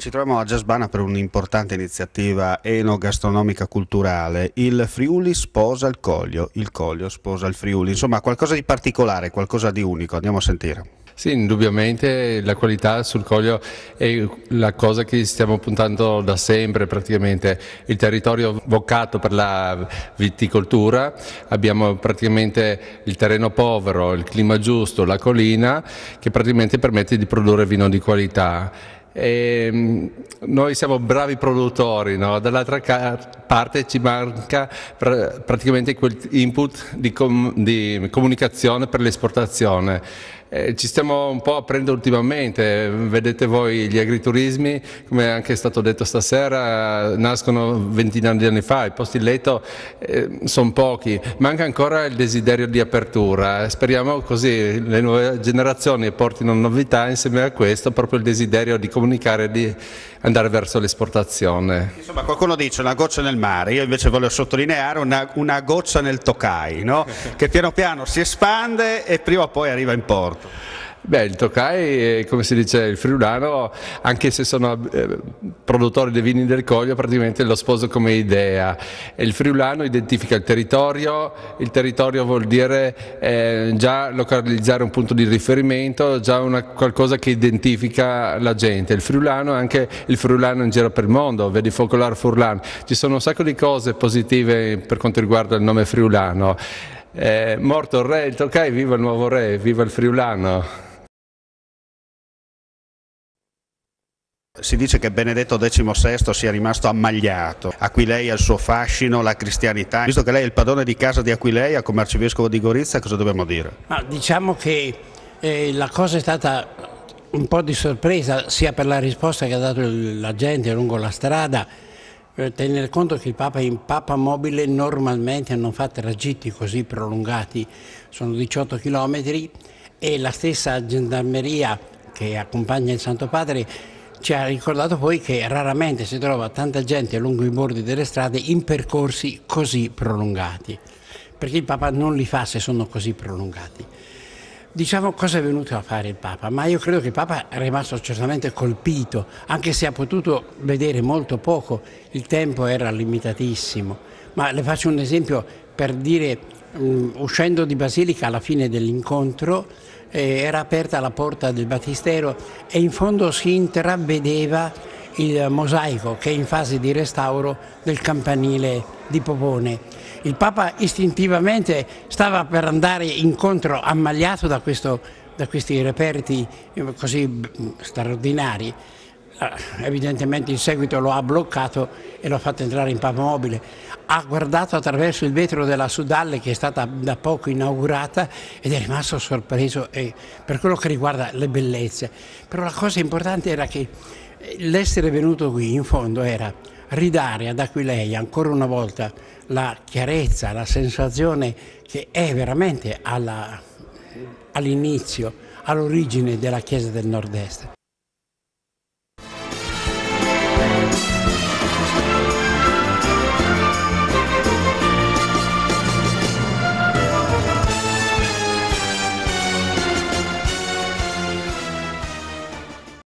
Ci troviamo a Gesbana per un'importante iniziativa enogastronomica culturale. Il Friuli sposa il Coglio sposa il Friuli, insomma qualcosa di particolare, qualcosa di unico, andiamo a sentire. Sì, indubbiamente la qualità sul Coglio è la cosa che stiamo puntando da sempre praticamente. Il territorio vocato per la viticoltura, abbiamo praticamente il terreno povero, il clima giusto, la collina che praticamente permette di produrre vino di qualità. Noi siamo bravi produttori, no? Dall'altra parte ci manca praticamente quel input di comunicazione per l'esportazione. Ci stiamo un po' aprendo ultimamente, vedete voi gli agriturismi, come è anche stato detto stasera, nascono ventina di anni fa, i posti letto sono pochi, manca ancora il desiderio di apertura, speriamo così le nuove generazioni portino novità insieme a questo, proprio il desiderio di comunicare e di andare verso l'esportazione. Insomma qualcuno dice una goccia nel mare, io invece voglio sottolineare una goccia nel Tokai, no? Che piano piano si espande e prima o poi arriva in porto. Beh, il Tokai, come si dice, il friulano, anche se sono produttori dei vini del Coglio, praticamente lo sposo come idea. E il friulano identifica il territorio vuol dire già localizzare un punto di riferimento, già qualcosa che identifica la gente. Il friulano è anche il friulano in giro per il mondo, vedi Focolare Furlan. Ci sono un sacco di cose positive per quanto riguarda il nome friulano. Morto il re, il Tokai, viva il nuovo re, viva il friulano. Si dice che Benedetto XVI sia rimasto ammagliato. Aquileia ha il suo fascino, la cristianità. Visto che lei è il padrone di casa di Aquileia come arcivescovo di Gorizia, cosa dobbiamo dire? Diciamo che la cosa è stata un po' di sorpresa sia per la risposta che ha dato la gente lungo la strada. Tenere conto che il Papa in Papa Mobile normalmente non fa tragitti così prolungati, sono 18 chilometri, e la stessa gendarmeria che accompagna il Santo Padre ci ha ricordato poi che raramente si trova tanta gente lungo i bordi delle strade in percorsi così prolungati, perché il Papa non li fa se sono così prolungati. Diciamo cosa è venuto a fare il Papa, ma io credo che il Papa è rimasto certamente colpito, anche se ha potuto vedere molto poco, il tempo era limitatissimo. Ma le faccio un esempio per dire, uscendo di Basilica alla fine dell'incontro, era aperta la porta del battistero e in fondo si intravedeva il mosaico che è in fase di restauro del campanile di Popone. Il Papa istintivamente stava per andare incontro ammagliato da questi reperti così straordinari. Evidentemente in seguito lo ha bloccato e lo ha fatto entrare in Papa Mobile. Ha guardato attraverso il vetro della Sudalle che è stata da poco inaugurata ed è rimasto sorpreso per quello che riguarda le bellezze. Però la cosa importante era che l'essere venuto qui in fondo era ridare ad Aquileia ancora una volta la chiarezza, la sensazione che è veramente all'inizio, all'origine della Chiesa del Nord-Est.